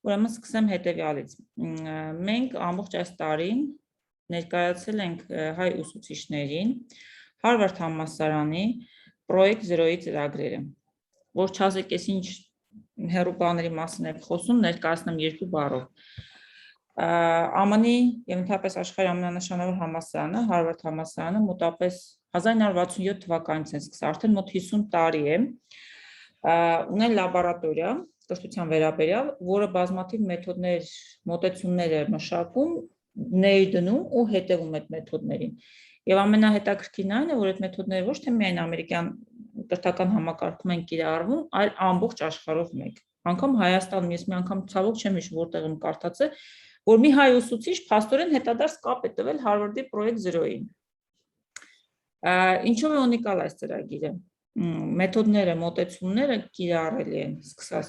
ուրեմն սկսեմ հետևյալից։ Մենք ամբողջ այս տարին ներկայացել ենք հայ ուսուցիչներին Harvard համալսարանի պրոյեկտ 0-ի ծրագրերը, որ չասեք ես ինչ հեռու բաների մասին եք խոսում, ներկայացնեմ երկու բառով։ ԱՄՆ-ի եւ ընդհանրապես աշխարհի ամենանշանավոր համալսարանը, Harvard համալսարանը մոտապես 1967 թվականից է սկսած, արդեն մոտ 50 տարի է, ունել լաբորատորիա կրթության վերաբերյալ, որը բազմաթիվ մեթոդներ, մոտեցումներ է մշակում, ներդնում ու հետևում այդ մեթոդներին։ Եվ ամենահետաքրքիրն այն է, որ այդ մեթոդները ոչ թե միայն ամերիկյան կրթական համակարգում են կիրառվում, այլ ամբողջ աշխարհով մեկ։ Անգամ Հայաստանում ես մի անգամ ցավոք չեմ հիշում, որտեղ եմ կարդացել, որ մի հայ ուսուցիչ փաստորեն հետադարձ կապ է տվել Harvard-ի պրոյեկտ 0-ին։ Ինչով է ունիկալ այս ծրագիրը։ Մեթոդները, մոտեցումները կիրառելի են սկսած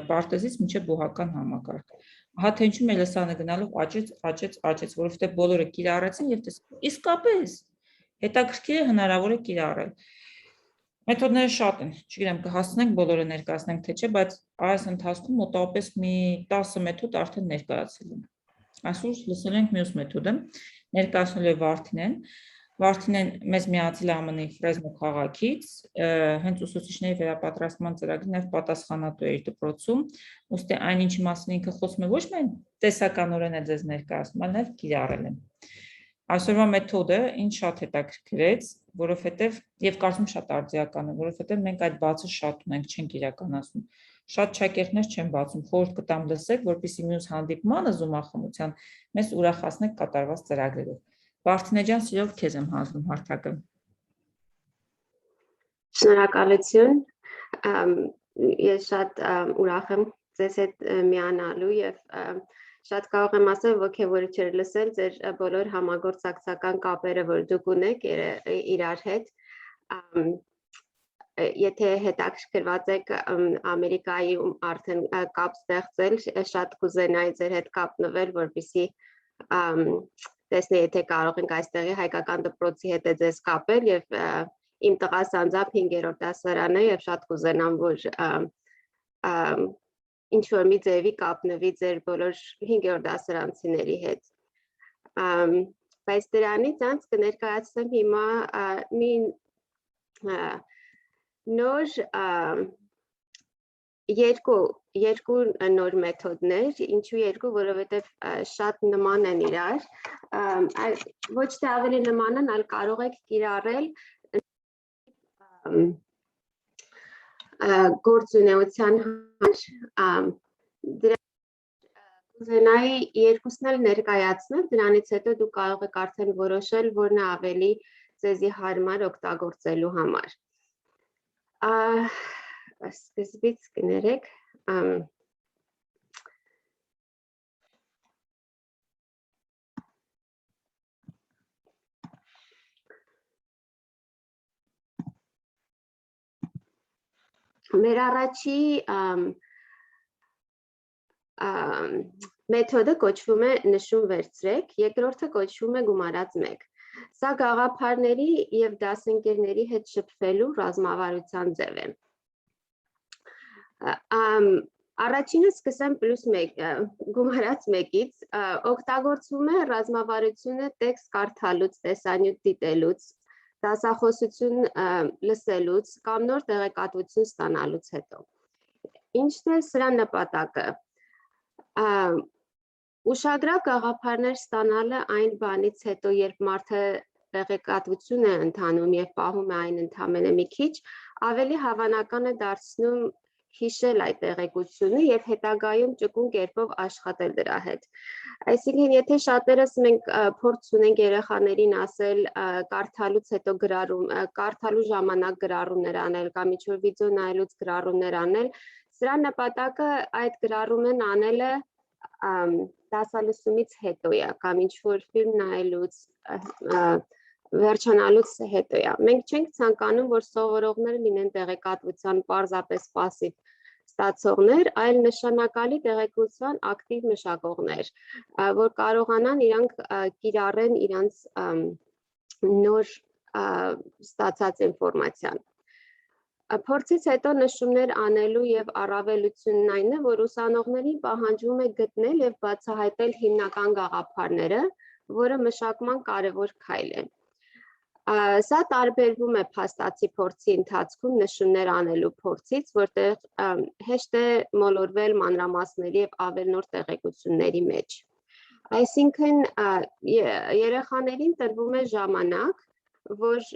պարտեզից մինչև բուհական համակարգ։ Ահա թե ինչու մեր լսանը գնալով աճեց, որովհետև բոլորը կիրառեցին եւ իսկապես հետաքրքիր է, հնարավոր է կիրառել։ Մեթոդները շատ են, չգիտեմ կհասցնենք բոլորը ներկայացնենք թե չէ, բայց այս ընթացքում մոտավորապես մի 10 մեթոդ արդեն ներկայացել են։ Այսօր լսել ենք մյուս մեթոդը, ներկայացնել է Վարդինեն։ Վարդինեն մեզ միացել է ԱՄՆ-ի Ֆրեզնո քաղաքից, հենց ուսուցիչների վերապատրաստման ծրագրի նաև պատասխանատու է իր դպրոցում, ուստի այն ինչի մասին ինքը խոսում է ոչ միայն տեսականորեն է ձեզ ներկայացնում, այլ նաև կիրառել է։ Այսօրվա մեթոդը ինձ շատ հետաքրքրեց, որովհետև եւ կարծում շատ արդիական է, որովհետև մենք այդ բացը շատ ունենք, չենք իրականացնում։ Շատ շակերտներ չեն բացում, խորհուրդ կտամ լսեք, որպեսզի մյուս հանդիպմանը զոոմախմության մեզ ուրախացնեք կատարված ծրագրերով։ Վարդինե ջան, սիրով քեզ եմ հանձնում հարթակը։ Շնորհակալություն։ Ես շատ ուրախ եմ ձեզ հետ միանալու եւ շատ կարող եմ ասել ոգևորիչեր լսել ձեր բոլոր համագործակցական կապերը, որ դուք ունեք իրար հետ։ Եթե հետաքրքրված եք Ամերիկայում արդեն կապ ստեղծել, շատ կուզենայի ձեր հետ կապնվել, որպեսզի տեսնեի, եթե կարող ենք այստեղի հայկական դպրոցի հետ ձեզ կապել եւ իմ տղաս անձամբ 5-րդ դասարան է եւ շատ կուզենամ, որ ինչ որ մի ձևի կապնվի ձեր բոլոր 5-րդ դասարանցիների հետ։ Բայց դրանից անց կներկայացնեմ հիմա մի նոր երկու նոր մեթոդներ, ինչու երկու, որովհետև շատ նման են իրար, ոչ թե ավելի նման են, այլ կարող եք կիրառել գործունեության համար, կուզենայի երկուսն էլ ներկայացնել, դրանից հետո դուք կարող եք արդեն որոշել, որն է ավելի ձեզի հարմար օգտագործելու համար։ Սկզբից կներեք, մեր առաջի մեթոդը կոչվում է նշում վերցրեք, երկրորդը կոչվում է գումարած 1։ Սա գաղափարների եւ դասընկերների հետ շփվելու ռազմավարության ձև է։ Առաջինը սկսեմ +1, գումարած 1-ից, օգտագործվում է ռազմավարությունը տեքստ կարդալուց, տեսանյութ դիտելուց, դասախոսություն լսելուց կամ նոր տեղեկատվություն ստանալուց հետո։ Ինչն է սրա նպատակը։ Ուշագրավ գաղափարներ ստանալը այն բանից հետո, երբ մարդը տեղեկատվություն է ընթանում եւ պահում է այն ընդամենը մի քիչ, ավելի հավանական է դարձնում հիշել այդ տեղեկությունը եւ հետագայում ճկուն կերպով աշխատել դրա հետ։ Այսինքն, եթե շատերս մենք փորձ ունենք երեխաներին ասել կարդալուց հետո կարդալու ժամանակ գրառումներ անել կամ ինչ-որ վիդեո նայելուց գրառումներ անել, սրա նպատակը այդ գրառումն անելը դասալսումից հետո է կամ ինչ-որ ֆիլմ նայելուց վերջանալուց հետո է։ Մենք չենք ցանկանում, որ սովորողները լինեն տեղեկատվության պարզապես պասիվ ստացողներ, այլ նշանակալի տեղեկատվության ակտիվ մշակողներ, որ կարողանան իրանք կիրառեն իրանց նոր ստացած ինֆորմացիան։ Փորձից հետո նշումներ անելու եւ առավելությունն այն է, որ ուսանողներին պահանջվում է գտնել եւ բացահայտել հիմնական գաղափարները, որը մշակման կարևոր քայլ է։ Սա տարբերվում է փաստացի փորձի ընթացքում նշումներ անելու փորձից, որտեղ հեշտ է մոլորվել մանրամասների եւ ավելնոր տեղեկությունների մեջ։ Այսինքն երեխաներին տրվում է ժամանակ, որ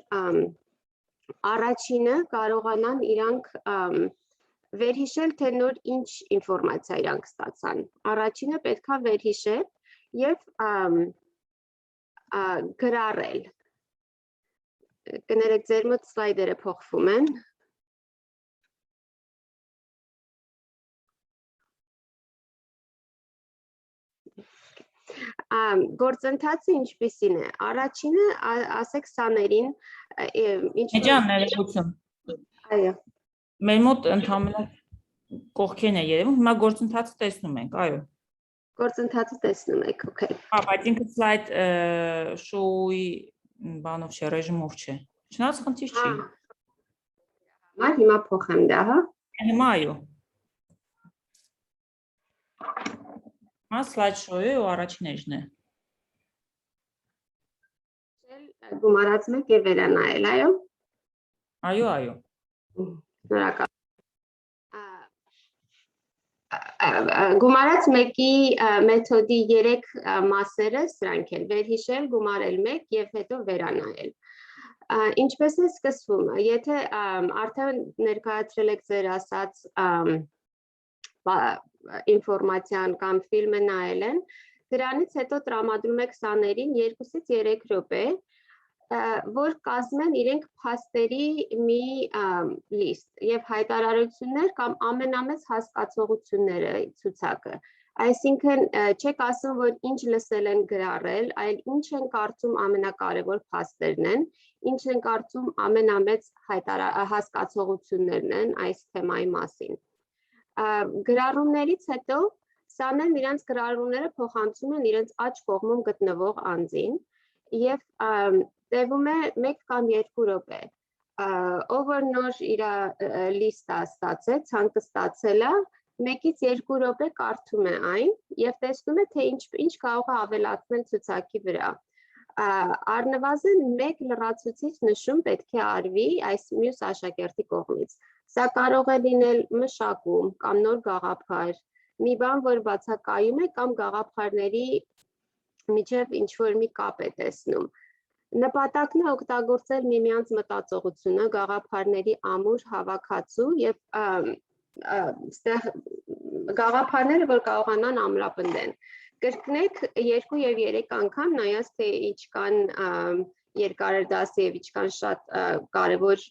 առաջինը կարողանան իրանք վերհիշել, թե նոր ինչ ինֆորմացիա իրանք ստացան։ Առաջինը պետք է վերհիշել եւ գրառել։ Կներեք, ձեր մոտ սլայդերը փոխվում են։ Գործընթացը ինչպիսին է։ Առաջինը ասեք սաներին Էջան ներողություն։ Այո։ Մեր մոտ ընդհանրապես կողքերն է երևում, հիմա գործընթացը տեսնում ենք, այո։ Գործընթացը տեսնում եք, օքեյ։ Հա, բայց ինքը սլայդ շոուի բանով չէ, ռեժիմով չէ։ Չնայած խնդիր չի։ Հիմա փոխեմ դա, հա։ Հիմա այո։ Հիմա սլայդ շոուի ու առաջին էջն է։ Գումարած մեկ եւ վերանայել, այո։ Այո, այո։ Շնորհակալ։ Գումարած մեկի մեթոդի 3 մասերը սրանք են՝ վերհիշել, գումարել մեկ եւ հետո վերանայել։ Ինչպես է սկսվում, եթե արդեն ներկայացրել եք ձեր ասած ինֆորմացիան կամ ֆիլմը նայել են, դրանից հետո տրամադրում եք սաներին 2-ից 3 րոպե, որ կազմեն իրենք փաստերի մի լիստ եւ հայտարարություններ կամ ամենամեծ հասկացողությունները ցուցակը։ Այսինքն չեք ասում, որ ինչ լսել են գրառել, այլ ինչ են կարծում ամենակարևոր փաստերն են, ինչ են կարծում ամենամեծ հասկացողություններն են այս թեմայի մասին։ Գրառումներից հետո սաներն իրենց գրառումները փոխանցում են իրենց աջ կողմում գտնվող անձին եւ տևում է 1 կամ 2 րոպե։ Ով որ նոր իր լիստը ստացել, ցանկը ստացել է, 1-ից 2 րոպե կարդում է այն եւ տեսնում է, թե ինչ կարող է ավելացնել ցուցակի վրա։ Առնվազն 1 լրացուցիչ նշում պետք է արվի այս մյուս աշակերտի կողմից։ Սա կարող է լինել մշակում կամ նոր գաղափար, մի բան, որ բացակայում է կամ գաղափարների միջև ինչ-որ մի կապ է տեսնում։ Նպատակն է օգտագործել միմյանց մտածողությունը, գաղափարների ամուր հավաքածու եւ գաղափարները, որ կարողանան ամրապնդեն։ Կրկնեք 2 եւ 3 անգամ, նայած թե ինչքան երկար է դասը եւ ինչքան շատ կարեւոր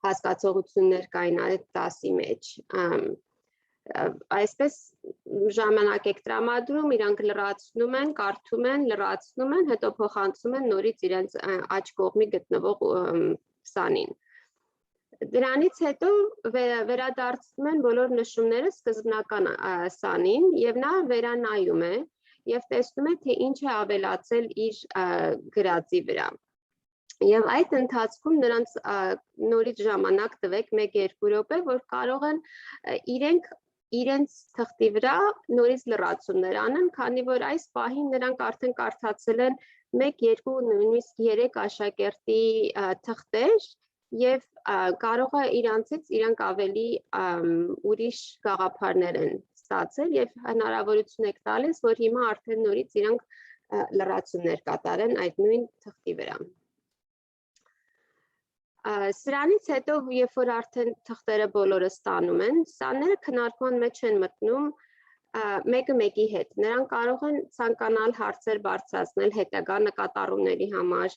հասկացողություններ կային այդ դասի մեջ։ Այսպես ժամանակ եք տրամադրում, իրանք լրացնում են, կարդում են, լրացնում են, հետո փոխանցում են նորից իրենց աջ կողմի գտնվող սանին։ Դրանից հետո վերադարձնում են բոլոր նշումները սկզբնական սանին եւ նա վերանայում է եւ տեսնում է, թե ինչ է ավելացել իր գրածի վրա։ Եվ այդ ընթացքում նրանց նորից ժամանակ տվեք 1-2 րոպե, որ կարող են իրենց թղթի վրա նորից լրացումներ անեն, քանի որ այս պահին նրանք արդեն կարդացել են 1-2, նույնիսկ 3 աշակերտի թղթեր եւ կարող է իրանք ավելի ուրիշ գաղափարներ են ստացել եւ հնարավորություն եք տալիս, որ հիմա արդեն նորից իրանք լրացումներ կատարեն այդ նույն թղթի վրա։ Սրանից հետո, երբ որ արդեն թղթերը բոլորը ստանում են, սաները քննարկման մեջ են մտնում մեկը մեկի հետ։ Նրանք կարող են ցանկանալ հարցեր բարձրացնել հետագա նկատառումների համար,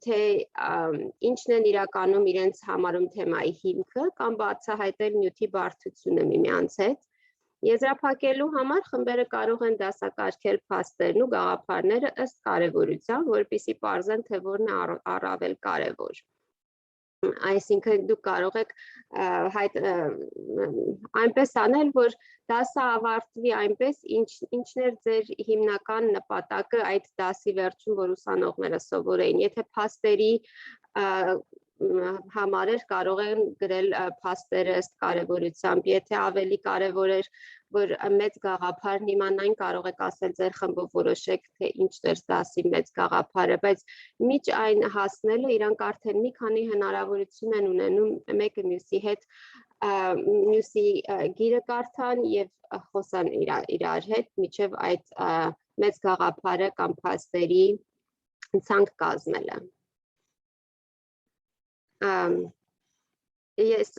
թե ինչն են իրականում իրենց համարում թեմայի հիմքը կամ բացահայտել նյութի բարդությունը միմյանց հետ։ Եզրափակելու համար խմբերը կարող են դասակարգել փաստերն ու գաղափարները ըստ կարևորության, որպեսզի պարզեն, թե որն է առավել կարևոր։ Այսինքն դուք կարող եք այնպես անել, որ դասը ավարտվի այնպես, ինչն էր ձեր հիմնական նպատակը այդ դասի վերջում, որ ուսանողները սովորեին։ Եթե փաստերի համարեր կարող են գրել փաստերը ըստ կարևորությամբ, եթե ավելի կարևոր էր, որ մեծ գաղափարն իմանային, կարող եք ասել ձեր խմբով որոշեք, թե ինչ դերս դասի մեծ գաղափարը, բայց միջ այն հասնելը իրանք արդեն մի քանի հնարավորություն են ունենում մեկը մյուսի գիրը կարդան եւ խոսան իրար հետ, միջև այդ մեծ գաղափարը կամ փաստերի ցանկ կազմելը։ Ես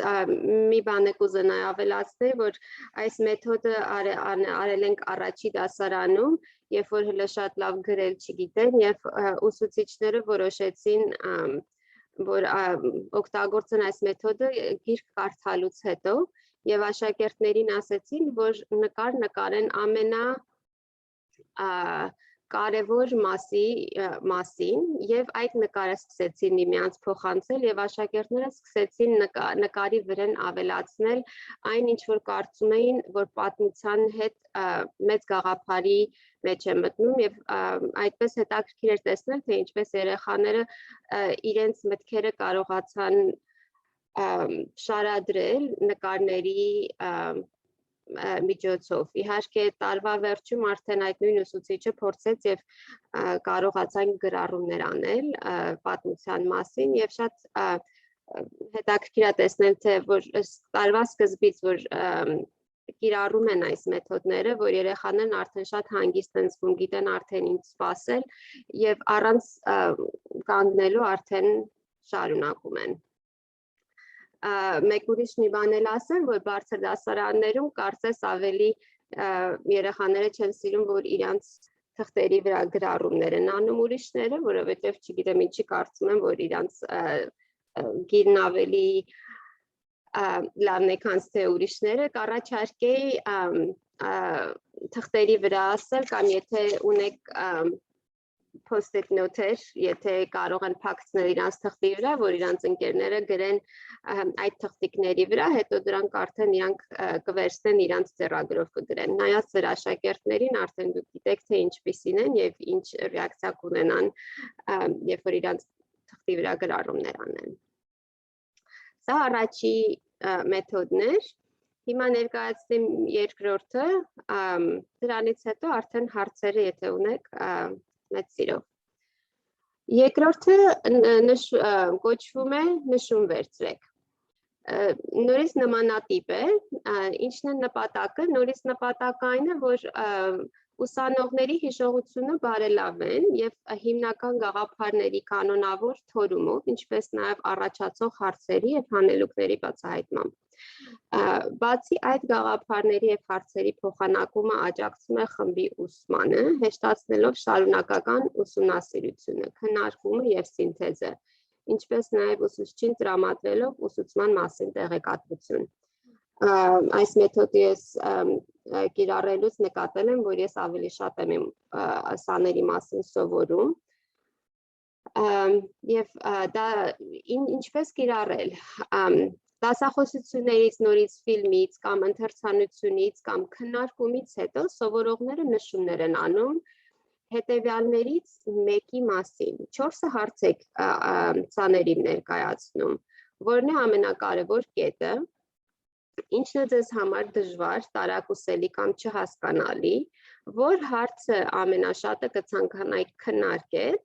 մի բան կուզենայի ավելացնել, որ այս մեթոդը արել ենք առաջի դասարանում, երբ որ հələ շատ լավ գրել չգիտեն եւ ուսուցիչները որոշեցին, որ օգտագործեն այս մեթոդը գիրք կարդալուց հետո եւ աշակերտներին ասեցին, որ նկար նկարեն կարևոր մասին եւ այդ նկարը սկսեցին միմյանց փոխանցել եւ աշակերտները սկսեցին նկարի վրան ավելացնել այն ինչ որ կարծում էին որ պատմության հետ մեծ գաղափարի մեջ է մտնում եւ այդպես հետաքրքիր էր տեսնել թե ինչպես երեխաները իրենց մտքերը կարողացան շարադրել նկարների միջոցով։ Իհարկե տարվա վերջում արդեն այդ նույն ուսուցիչը փորձեց եւ կարողացան գրառումներ անել պատմության մասին եւ շատ հետաքրքիր է տեսնել թե որ տարվա սկզբից որ կիրառում են այս մեթոդները, որ երեխաներն արդեն շատ հանգիստ են զգում, գիտեն արդեն ինչ սպասել եւ առանց կանգնելու արդեն շարունակում են։ Մեկ ուրիշ մի բան էլ ասեմ, որ բարձր դասարաններում կարծես ավելի երեխաները չեն սիրում, որ իրանց թղթերի վրա գրառումներ են անում ուրիշները, որովհետև չգիտեմ ինչի կարծում եմ, որ իրանց գիրն ավելի լավն է, քան թե ուրիշները, կառաջարկեի թղթերի վրա ասել կամ եթե ունեք post-it նոթեր, եթե կարող են փակցնել իրանց թղթի վրա, որ իրանց ընկերները գրեն այդ թղթիկների վրա, հետո դրանք արդեն իրանք կվերցնեն իրանց ձեռագրով կգրեն։ Նայած ձեր աշակերտներին արդեն դուք գիտեք, թե ինչպիսին են եւ ինչ ռեակցիա կունենան, երբ որ իրանց թղթի վրա գրառումներ անեն։ Սա առաջի մեթոդն էր։ Հիմա ներկայացնեմ երկրորդը, դրանից հետո արդեն հարցերը եթե ունեք մեծ սիրով։ Երկրորդը կոչվում է նշում վերցրեք։ Նորից նմանատիպ է, ինչն է նպատակը, նորից նպատակը այն է, որ ուսանողների հիշողությունը բարելավեն եւ հիմնական գաղափարների կանոնավոր թորումով, ինչպես նաեւ առաջացող հարցերի եւ հանելուկների բացահայտմամբ։ Բացի այդ գաղափարների եւ հարցերի փոխանակումը աջակցում է խմբի ուսմանը, հեշտացնելով շարունակական ուսումնասիրությունը, քննարկումը եւ սինթեզը, ինչպես նաեւ ուսուցչին տրամադրելով ուսուցման մասին տեղեկատվություն։ Այս մեթոդը ես կիրառելուց նկատել եմ, որ ես ավելի շատ եմ սաների մասին սովորում եւ դա ինչպես կիրառել Դասախոսություններից, նորից ֆիլմից կամ ընթերցանությունից կամ քննարկումից հետո սովորողները նշումներ են անում հետևյալներից մեկի մասին։ 4 հարց եք սաներին ներկայացնում, որն է ամենակարևոր կետը, ինչն է ձեզ համար դժվար, տարակուսելի կամ չհասկանալի, որ հարցը ամենաշատը կցանկանայիք քննարկել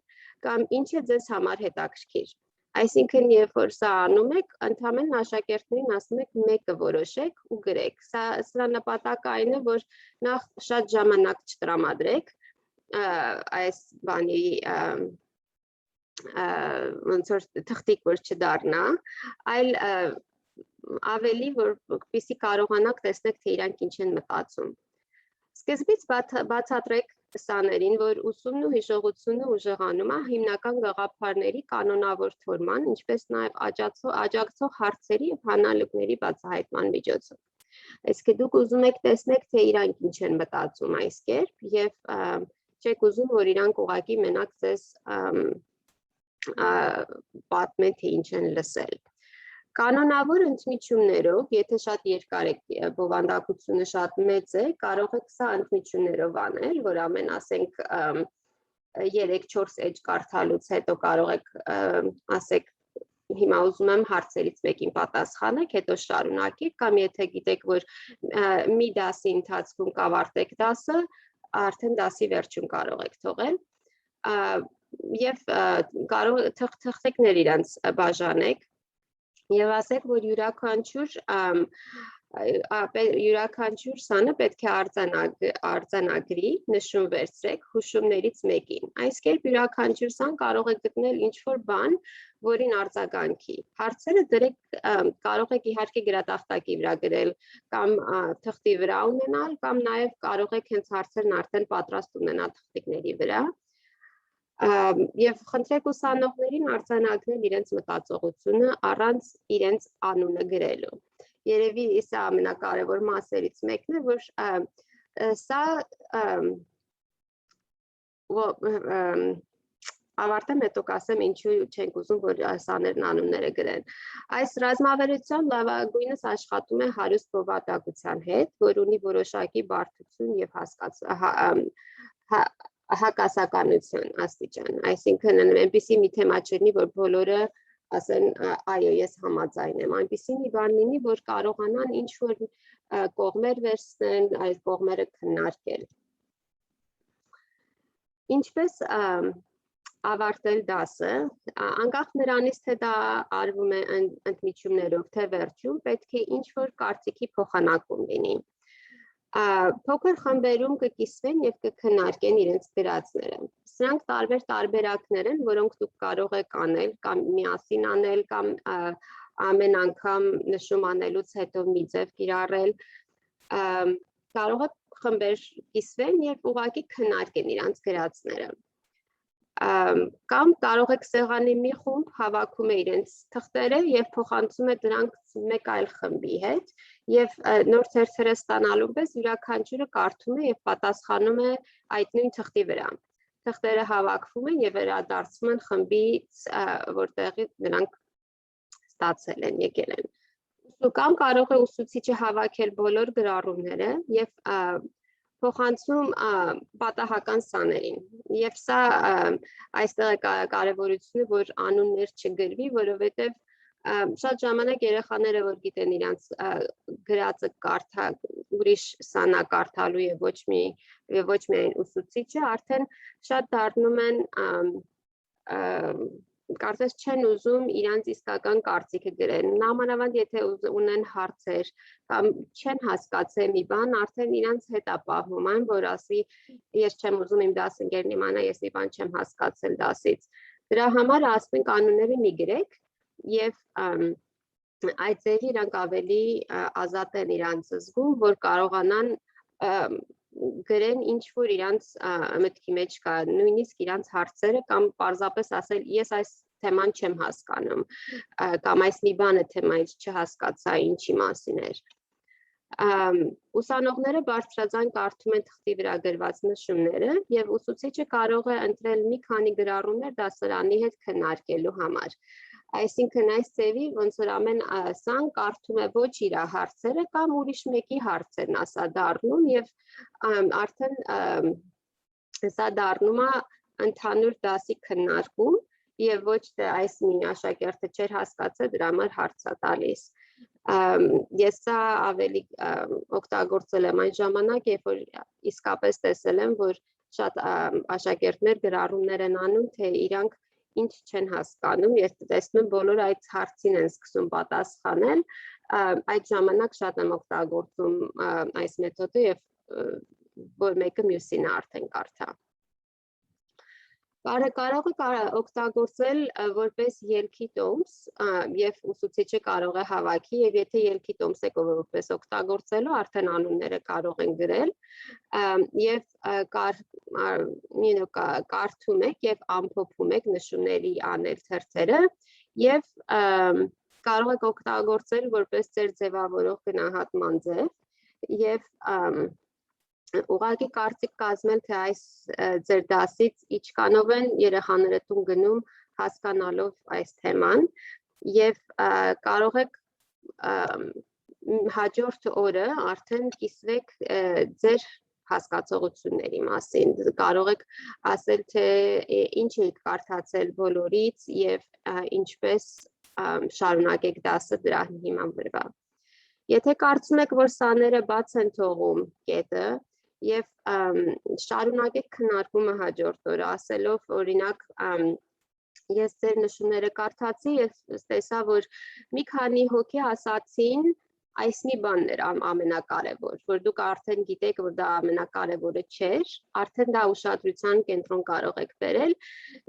կամ ինչ է ձեզ համար հետաքրքիր։ Այսինքն, երբ որ սա անում եք, ընդհանրեն աշակերտներին ասում եք մեկը որոշեք ու գրեք։ Սրա նպատակը այն է, որ նախ շատ ժամանակ չտրամադրեք այս բանի ոնց որ թղթիկ որ չդառնա, այլ ավելի որպեսզի կարողանաք տեսնել, թե իրանք ինչ են մտածում։ Սկզբից բացատրեք սաներին, որ ուսումն ու հիշողությունը ուժեղանում է հիմնական գաղափարների կանոնավոր թորման, ինչպես նաև աջակցող հարցերի եւ հանելուկների բացահայտման միջոցով։ Այսինքն դուք ուզում եք տեսնել, թե իրանք ինչ են մտածում այս կերպ եւ չեք ուզում, որ իրանք ուղղակի մենակ ձեզ պատմեն, թե ինչ են լսել։ Կանոնավոր ընդմիջումներով, եթե շատ երկար է բովանդակությունը շատ մեծ է, կարող եք սա ընդմիջումներով անել, որ ամեն ասենք 3-4 էջ կարդալուց հետո կարող եք ասեք հիմա ուզում եմ հարցերից մեկին պատասխանեք, հետո շարունակեք, կամ եթե գիտեք, որ մի դասի ընթացքում կավարտեք դասը, արդեն դասի վերջում կարող եք թողել, եւ կարող թղթերներ իրանց բաժանեք եւ ասեք, որ յուրաքանչյուր սանը պետք է արձանագրի, նշում վերցրեք հուշումներից մեկին։ Այս կերպ յուրաքանչյուր սան կարող է գտնել ինչ-որ բան, որին արձագանքի։ Հարցերը դրեք, կարող եք իհարկե գրատախտակի վրա գրել կամ թղթի վրա ունենալ, կամ նաև կարող եք հենց հարցերն արդեն պատրաստ ունենալ թղթիկների վրա։ Եվ խնդրեք ուսանողներին արձանագրել իրենց մտածողությունը առանց իրենց անունը գրելու։ Երևի սա ամենակարևոր մասերից մեկն է, որ սա ավարտեմ, հետո կասեմ ինչու չենք ուզում, որ սաներն անունները գրեն։ Այս ռազմավարության լավագույնս աշխատում է հարուստ բովանդակության հետ, որ ունի որոշակի բարդություն եւ հակասականություն աստիճան, այսինքն այնպիսի մի թեմա չլինի, որ բոլորը ասեն այո, ես համաձայն եմ, այնպիսի մի բան լինի, որ կարողանան ինչ-որ կողմեր վերցնեն, այդ կողմերը քննարկել։ Ինչպես ավարտել դասը, անկախ նրանից, թե դա արվում է ընդմիջումներով, թե վերջում, պետք է ինչ-որ կարծիքի փոխանակում լինի։ Փոքր խմբերում կկիսվեն եւ կքննարկեն իրենց գրածները։ Սրանք տարբեր տարբերակներ են, որոնք դուք կարող եք անել կամ միասին անել կամ ամեն անգամ նշում անելուց հետո մի ձև կիրառել։ Կարող եք խմբեր կիսվեն եւ ուղղակի քննարկեն իրենց գրածները։ Կամ կարող եք սեղանի մի խումբ հավաքում է իրենց թղթերը եւ փոխանցում է դրանք մեկ այլ խմբի հետ եւ նոր թերթերը ստանալու պես յուրաքանչյուրը կարդում է եւ պատասխանում է այդ նույն թղթի վրա։ Թղթերը հավաքվում են եւ վերադարձվում են խմբից, որտեղից նրանք ստացել են, եկել են։ Կամ կարող է ուսուցիչը հավաքել բոլոր գրառումները եւ փոխանցում պատահական սաներին եւ սա այստեղ է կարեւորությունը, որ անուններ չգրվի, որովհետեւ շատ ժամանակ երեխաները, որ գիտեն իրանց գրածը կարդալ, ուրիշ սանա կարդալու եւ ոչ միայն ուսուցիչը, արդեն շատ դառնում են կարծես չեն ուզում իրանց իսկական կարծիքը գրեն, նամանավանդ եթե ունեն հարցեր կամ չեն հասկացել մի բան, արդեն իրանց հետ ապահովում են, որ ասի ես չեմ ուզում իմ դասընկերն իմանա, ես մի բան չեմ հասկացել դասից։ Դրա համար ասում ենք անունները մի գրեք եւ այդ ձևի իրանք ավելի ազատ են իրանց զգում, որ կարողանան գրեն ինչ որ իրանց մտքի մեջ կա, նույնիսկ իրանց հարցերը կամ պարզապես ասել ես այս թեման չեմ հասկանում կամ այս մի բանը թեմայից չհասկացա ինչի մասին էր։ Ուսանողները բարձրաձայն կարդում են թղթի վրա գրված նշումները եւ ուսուցիչը կարող է ընտրել մի քանի գրառումներ դասարանի հետ քննարկելու համար։ Այսինքն այս ձևի ոնց որ ամեն սան կարդում է ոչ իր հարցերը կամ ուրիշ մեկի հարցերն ասա դառնում եւ արդեն սա դառնում է ընդհանուր դասի քննարկում եւ ոչ թե այս մի աշակերտը չէր հասկացել դրա համար հարց է տալիս։ Ես սա ավելի օգտագործել եմ այն ժամանակ, երբ որ իսկապես տեսել եմ, որ շատ աշակերտներ գրառումներ են անում, թե իրանք ինչ չեն հասկանում, ես տեսնում եմ բոլորը այդ հարցին են սկսում պատասխանել, այդ ժամանակ շատ եմ օգտագործում այս մեթոդը եւ որ մեկը մյուսին արդեն կարդա։ Կարող է օգտագործել որպես ելքի տոմս եւ ուսուցիչը կարող է հավաքի եւ եթե ելքի տոմս եք որպես օգտագործելու արդեն անունները կարող են գրել եւ կարդում եք եւ ամփոփում եք նշումների անել թերթերը եւ կարող եք օգտագործել որպես ձեր ձևավորող գնահատման ձև եւ ուղղակի կարծիք կազմել, թե այս ձեր դասից ինչքանով են երեխաները տուն գնում հասկանալով այս թեման եւ կարող եք հաջորդ օրը արդեն կիսվեք ձեր հասկացողությունների մասին, կարող եք ասել, թե ինչ եք կարդացել բոլորից եւ ինչպես շարունակեք դասը դրա հիման վրա։ Եթե կարծում եք, որ սաները բաց են թողում կետը եւ շարունակեք քննարկումը հաջորդ օրը, ասելով օրինակ ես ձեր նշումները կարդացի եւ տեսա, որ մի քանի հոգի ասացին այսնի բաններ ամենակարևոր, որ դուք արդեն գիտեք, որ դա ամենակարևորը չէր, արդեն դա ուշադրության կենտրոն կարող եք բերել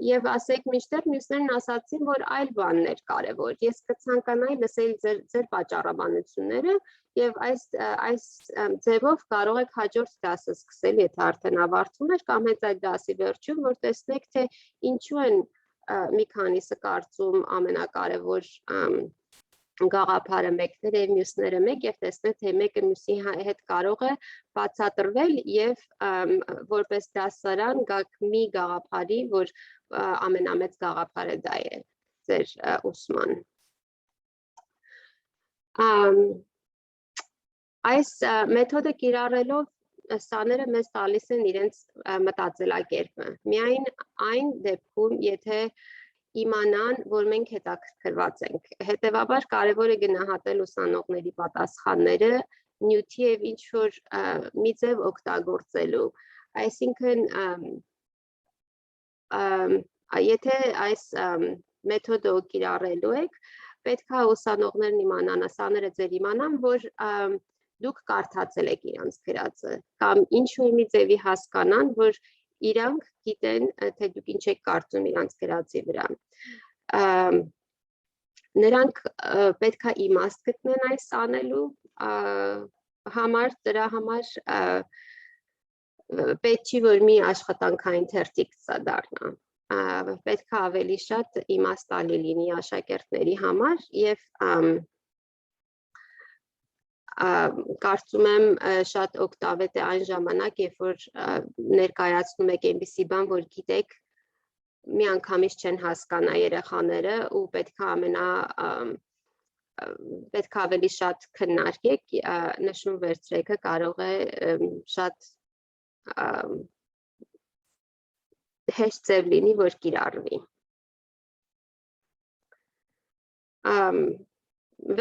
եւ ասեք միշտեր մյուսներն ասացին, որ այլ բաններ կարևոր։ Ես կցանկանայի լսել ձեր պատճառաբանությունները եւ այս ձևով կարող եք հաջորդ դասը սկսել, եթե արդեն ավարտվում էր կամ հենց այդ դասի վերջում, որ տեսնեք, թե ինչու են մի քանիսը կարծում ամենակարևոր գաղափարը մեկներ եւ մյուսները մեկ եւ տեսնեք թե մեկը մյուսի հետ կարող է բացատրվել եւ որպես դասարան գաք մի գաղափարի, որ ամենամեծ գաղափարը դա է ձեր ուսման։ Այս մեթոդը կիրառելով սաները մեզ տալիս են իրենց մտածելակերպը։ Միայն այն դեպքում, եթե իմանան, որ մենք հետաքրքրված ենք։ Հետևաբար կարևոր է գնահատել ուսանողների պատասխանները նյութի եւ ինչ որ մի ձև օգտագործելու։ Այսինքն եթե այս մեթոդը կիրառելու եք, պետք է ուսանողներն իմանան, սաները ձեր իմանան, որ դուք կարդացել եք իրանց գրածը կամ ինչ-որ մի ձևի հասկանան, որ իրանք գիտեն, թե դուք ինչ եք կարծում իրանց գրածի վրա։ Նրանք պետք է իմաստ գտնեն այս անելու համար, դրա համար պետք չի, որ մի աշխատանքային թերթիկ սա դառնա։ Պետք է ավելի շատ իմաստալի լինի աշակերտների համար եւ կարծում եմ շատ օգտավետ է այն ժամանակ, երբ որ ներկայացնում եք այնպիսի բան, որ գիտեք միանգամից չեն հասկանա երեխաները ու պետք է ավելի շատ քննարկեք, նշում վերցրեքը կարող է շատ հեշտ ձև լինի, որ կիրառվի։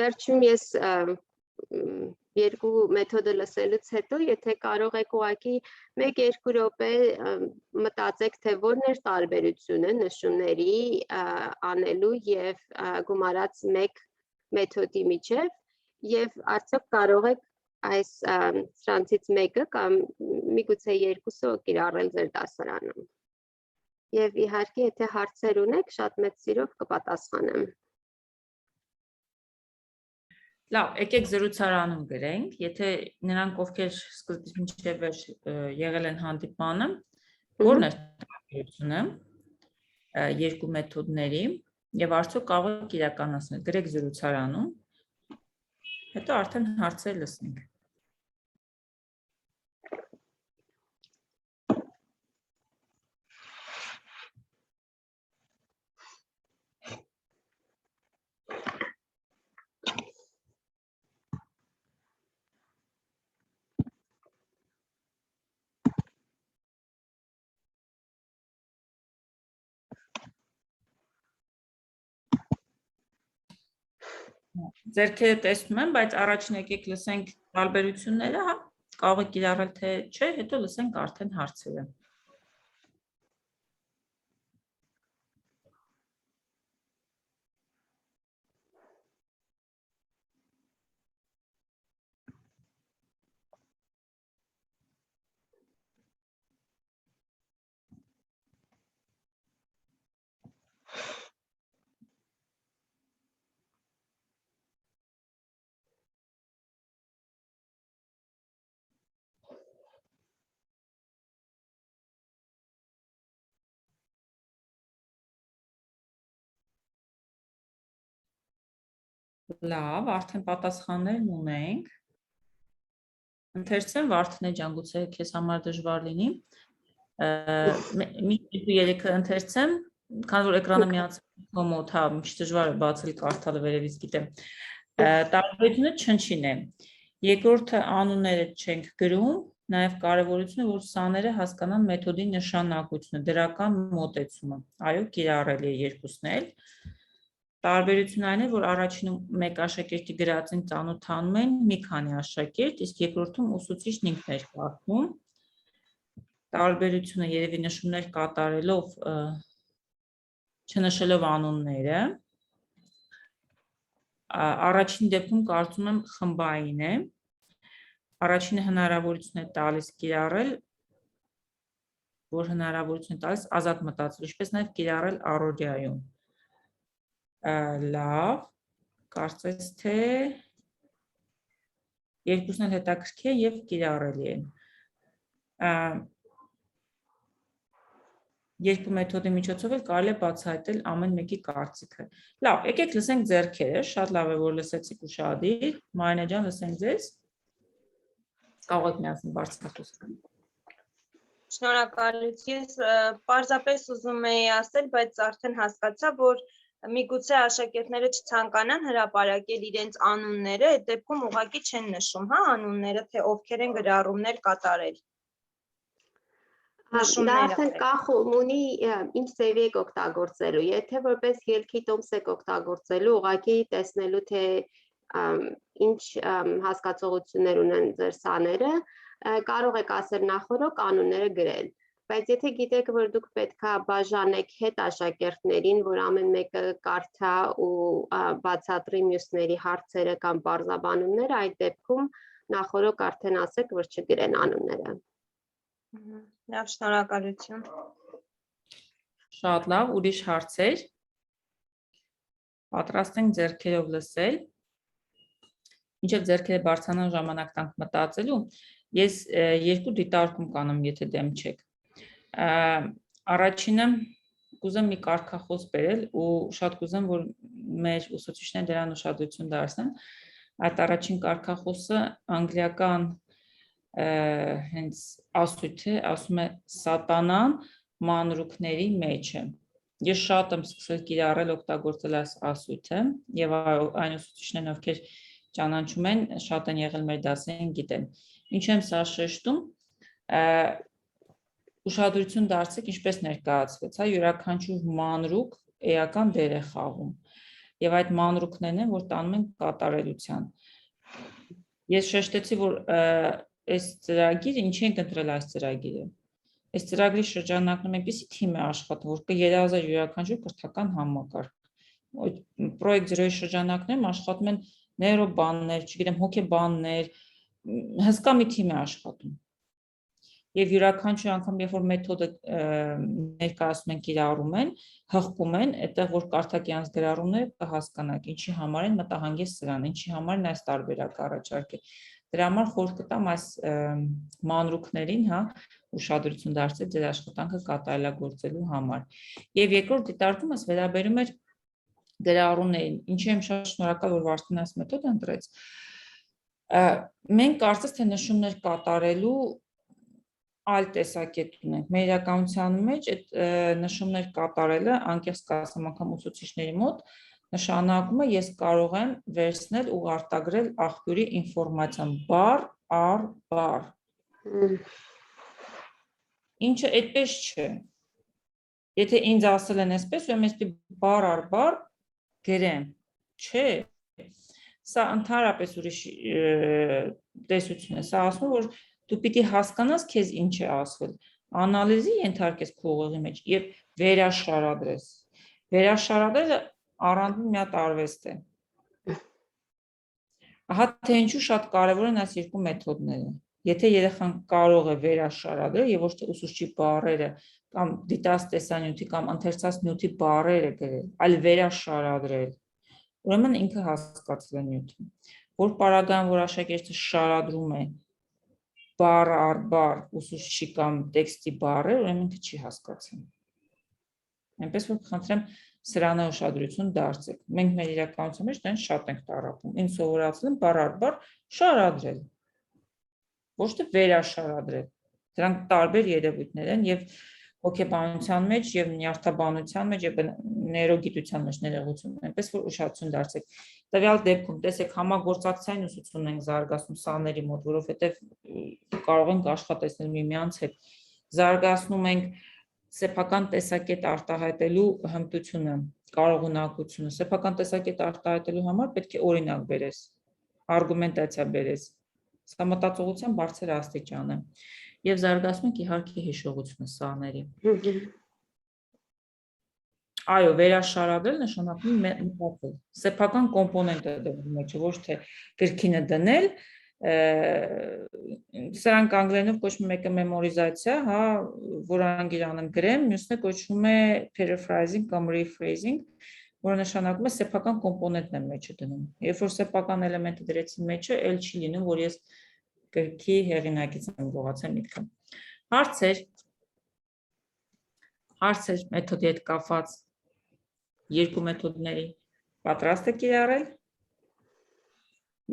Վերջում ես երկու մեթոդը լսելուց հետո, եթե կարող եք ուղղակի 1-2 րոպե մտածեք, թե որն էր տարբերությունը նշումների անելու եւ գումարած մեկ մեթոդի միջև եւ արդյոք կարող եք այս սրանցից մեկը կամ միգուցե երկուսը կիրառել ձեր դասարանում։ Եվ իհարկե, եթե հարցեր ունեք, շատ մեծ սիրով կպատասխանեմ։ Լավ, եկեք զրուցարանում գրենք, եթե նրանք ովքեր սկզբից մինչև վերջ եղել են հանդիպանը, որն է տարբերությունը երկու մեթոդների եւ արդյոք կարող եք իրականացնել, գրեք զրուցարանում, հետո արդեն հարցեր լսենք։ Ձերքերը տեսնում եմ, բայց առաջին եկեք լսենք տարբերությունները, հա, կարող եք կիրառել թե չէ, հետո լսենք արդեն հարցերը։ Լավ, արդեն պատասխաններն ունենք։ Ընթերցեմ, Վարդնե ջան, գուցե քեզ համար դժվար լինի։ Մի 2-3-ը ընթերցեմ, քանի որ էկրանը միացել կոմոդ, հա, միշտ դժվար է բացել կարդալը վերևից գիտեմ։ Տարբերությունը չնչին է։ Երկրորդը անունները չենք գրում, նաև կարևորությունը, որ սաները հասկանան մեթոդի նշանակությունը, դրական մոտեցումը։ Այո, կիրառելի է երկուսն էլ։ Տարբերությունն այն է, որ առաջինում մեկ աշակերտի գրածին ծանոթանում են մի քանի աշակերտ, իսկ երկրորդում ուսուցիչն ինքն էր կարդում։ Տարբերությունը երևի նշումներ կատարելով չնշելով անունները։ Առաջին դեպքում կարծում եմ խմբային է։ Առաջինը հնարավորություն է տալիս կիրառել, որ հնարավորություն է տալիս ազատ մտածել, ինչպես նաև կիրառել առօրյայում։ Լավ, կարծես թե երկուսն էլ հետաքրքիր եւ կիրառելի են։ Երկու մեթոդի միջոցով էլ կարելի է բացահայտել ամեն մեկի կարծիքը։ Լավ, եկեք լսենք ձեռքերը, շատ լավ է, որ լսեցիք ուշադիր։ Մարինե ջան, լսենք ձեզ։ Կարող եք միասին բարձրացնել։ Շնորհակալություն, պարզապես ուզում էի ասել, բայց արդեն հասկացա, որ միգուցե աշակերտները չցանկանան հրապարակել իրենց անունները, այդ դեպքում ուղղակի չեն նշում, հա, անունները, թե ովքեր են գրառումներ կատարել։ Դա արդեն կախում ունի ինչ ձևի եք օգտագործելու, եթե որպես ելքի տոմս եք օգտագործելու, ուղղակի տեսնելու, թե ինչ հասկացողություններ ունեն ձեր սաները, կարող եք ասել նախորոք անունները գրել, բայց եթե գիտեք, որ դուք պետքա բաժանեք հետ աշակերտներին, որ ամեն մեկը կարդա ու բացատրի մյուսների հարցերը կամ բարձաբանումները, այդ դեպքում նախորոք արդեն ասեք, որ չգրեն անունները։ Լավ, շնորհակալություն։ Շատ լավ, ուրիշ հարցեր։ Պատրաստ ենք ձեռքերով լսել։ Մինչև ձեռքերը բարձրանան ժամանակ տանք մտածելու, ես երկու դիտարկում կանեմ, եթե դեմ չեք։ Առաջինը կուզեմ մի կարգախոս բերել ու շատ կուզեմ, որ մեր ուսուցիչները դրան ուշադրություն դարձնեն։ Այդ առաջին կարգախոսը անգլիական հենց ասույթ է, ասում է սատանան մանրուքների մեջ է։ Ես շատ եմ սկսել կիրառել օգտագործել այս ասույթը եւ այն ուսուցիչներն, ովքեր ճանաչում են, շատ են եղել մեր դասերին, գիտեն։ Ինչ եմ սա շեշտում, ուշադրություն դարձեք, ինչպես ներկայացվեց, հա, յուրաքանչյուր մանրուք էական դեր է խաղում եւ այդ մանրուքներն են, որ տանում են կատարելության։ Ես շեշտեցի, որ այս ծրագիրը, ինչի ենք ընտրել այս ծրագիրը։ Այս ծրագրի շրջանակում այնպիսի թիմ է աշխատում, որ կերազա յուրաքանչյուր կրթական համակարգ։ Պրոյեկտ 0-ի շրջանակներում աշխատում են նեյրոբաններ, չգիտեմ, հոգեբաններ, հսկա մի թիմ է աշխատում։ Եվ յուրաքանչյուր անգամ, երբ որ մեթոդը ներկայացնում են, կիրառում են, հղկում են, այդտեղ որ կարդաք իրանց գրառումները կհասկանաք, ինչի համար են մտահանգես սրան, ինչի համար են այս տարբերակը առաջարկել։ Դրա համար խորհուրդ կտամ այս մանրուքներին, հա, ուշադրություն դարձնել ձեր աշխատանքը կատարելագործելու համար։ Եվ երկրորդ դիտարկումս վերաբերում էր գրառումներին, ինչի եմ շատ շնորհակալ, որ Վարդան այս մեթոդը ընտրեց։ Մենք կարծես թե նշումներ կատարելու այլ տեսակետ ունենք։ Մեր իրականության մեջ այդ նշումներ կատարելը, անկեղծ կասեմ, անգամ ուսուցիչների մոտ նշանակում է ես կարող եմ վերցնել ու արտագրել աղբյուրի ինֆորմացիան բառ առ բառ։ Ինչը այդպես չէ։ Եթե ինձ ասել են այսպես, ուրեմն ես բառ առ բառ գրեմ, չէ։ Սա ընդհանրապես ուրիշ տեսություն է, սա ասում է, որ դու պիտի հասկանաս քեզ ինչ է ասվել, անալիզի ենթարկես քո ուղեղի մեջ եւ վերաշարադրես։ Վերաշարադրելը առանձին մի հատ արվեստ է։ Ահա թե ինչու շատ կարևոր են այս երկու մեթոդները։ Եթե երեխան կարող է վերաշարադրել եւ ոչ թե ուսուցչի բառերը կամ դիտած տեսանյութի կամ ընթերցած նյութի բառերը գրել, այլ վերաշարադրել, ուրեմն ինքը հասկացել է նյութը։ Որ պարագայում, որ աշակերտը շարադրում է բառ առ բառ ուսուցչի կամ տեքստի բառեր, ուրեմն ինքը չի հասկացել։ Այնպես որ խնդրեմ սրանը ուշադրություն դարձեք։ Մենք մեր իրականության մեջ դեն շատ ենք տառապում։ Ինձ սովորացել են բառ առ բառ շարադրել, ոչ թե վերաշարադրել։ Դրանք տարբեր երևույթներ են եւ հոգեբանության մեջ եւ նյարդաբանության մեջ եւ նեյրոգիտության մեջ ներողություն, այնպես որ ուշադրություն դարձեք։ Տվյալ դեպքում տեսեք համագործակցային ուսուցումն ենք զարգացնում սաների մոտ, որովհետեւ կարող ենք աշխատեցնել միմյանց հետ։ Զարգացնում ենք սեփական տեսակետ արտահայտելու հմտությունը։ կարողունակությունը, սեփական տեսակետ արտահայտելու համար պետք է օրինակ բերես, արգումենտացիա բերես, սա մտածողության բարձր աստիճան է, եւ զարգացնում ենք իհարկե հիշողությունը սաների։ Այո, վերաշարադրել նշանակում է մտածել, սեփական կոմպոնենտը դրել մեջը, ոչ թե գրքինը դնել, սրանք անգլերենով կոչվում է մեկը մեմորիզացիա, հա, որ անգլերենով գրեմ, մյուսն է կոչվում է paraphrasing կամ rephrasing, որը նշանակում է սեփական կոմպոնենտն եմ մեջը դնում։ Երբ որ սեփական էլեմենտը դրեցի մեջը, ել չի լինում, որ ես գրքի հեղինակից եմ գողացել միտքը։ Հարցեր մեթոդի հետ կապված երկու մեթոդների պատրաստ եք իրարել։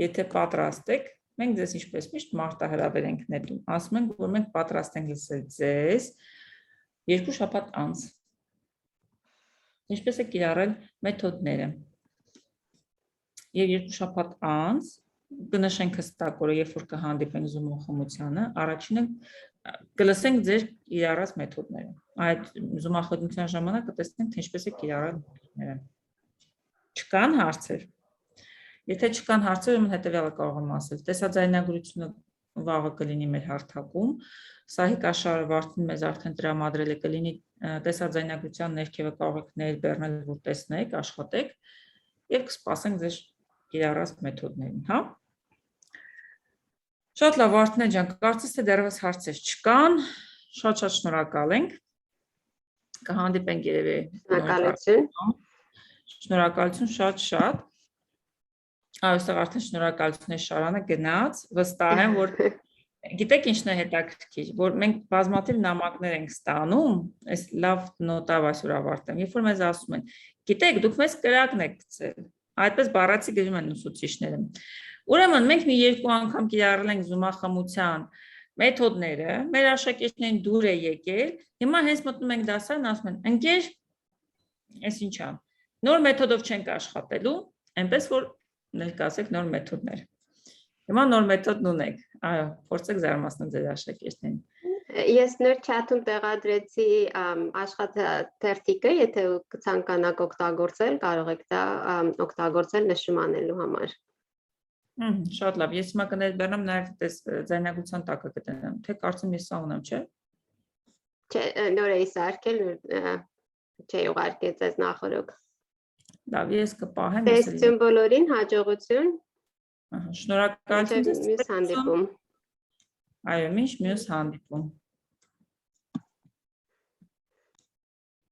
Եթե պատրաստ եք, մենք ձեզ ինչպես միշտ մարտահրավեր ենք նետում, ասում ենք, որ մենք պատրաստ ենք լսել ձեզ 2 շաբաթ անց։ Ինչպես եք իրարել մեթոդները։ Եվ 2 շաբաթ անց կնշենք հստակ օրը, երբ որ կհանդիպենք Zoom-ում խմությանը, առաջինը կլսենք ձեր իրարած մեթոդները։ Այդ Zoom-ախոդության ժամանակ կտեսնենք, թե ինչպես եք իրարել մեթոդները։ Չկան հարցեր։ Եթե չկան հարցեր, ուրեմն հետևյալը կարող եմ ասել։ Տեսաձայնագրությունը վաղը կլինի մեր հարթակում։ Սահիկ Աշարը Վարդին մեզ արդեն տրամադրել է, կլինի տեսաձայնագրության ներքևը կարող եք ներբեռնել, որ տեսնեք, աշխատեք եւ կսպասենք ձեր իրարած մեթոդներին, հա։ Շատ լավ, Վարդնե ջան, կարծես թե դեռևս հարցեր չկան, շատ շնորհակալ ենք։ Կհանդիպենք երևի։ Շնորհակալություն շատ։ Այստեղ արդեն շնորհակալություն է Շարանը գնաց, վստահ եմ, որ գիտեք ինչն է հետաքրքիր, որ մենք բազմաթիվ նամակներ ենք ստանում, այս լավ նոտավ այսօր ավարտեմ, երբ որ մեզ ասում են, գիտեք, դուք մեզ կրակն եք գցել, այդպես բառացի գրում են ուսուցիչները։ Ուրեմն մենք մի երկու անգամ կիրառել ենք Zoom-ախմության մեթոդները, մեր աշակերտներին դուր է եկել, հիմա հենց մտնում ենք դասարան, ասում են, ընկեր, այս ինչ է, նոր մեթոդով չենք աշխատելու, այնպես որ ներկայացեք նոր մեթոդներ։ Հիմա նոր մեթոդն ունեք, այո, փորձեք զարմացնել ձեր աշակերտներին։ Ես նոր chat-ում տեղադրեցի աշխատաթերթիկը, եթե կցանկանաք օգտագործել, կարող եք դա օգտագործել նշում անելու համար։ Շատ լավ, ես հիմա կներբեռնեմ նաև ձայնագրության տակը կտնեմ, թե կարծեմ ես սա ունեմ, չէ։ Չէ, նոր էի սարքել, չէ ուղարկել ձեզ նախորդ։ Լավ, ես կպահեմ։ Տեսություն բոլորին, հաջողություն։ Շնորհակալություն ձեզ։ Մյուս հանդիպում։ Այո, միշտ մյուս հանդիպում։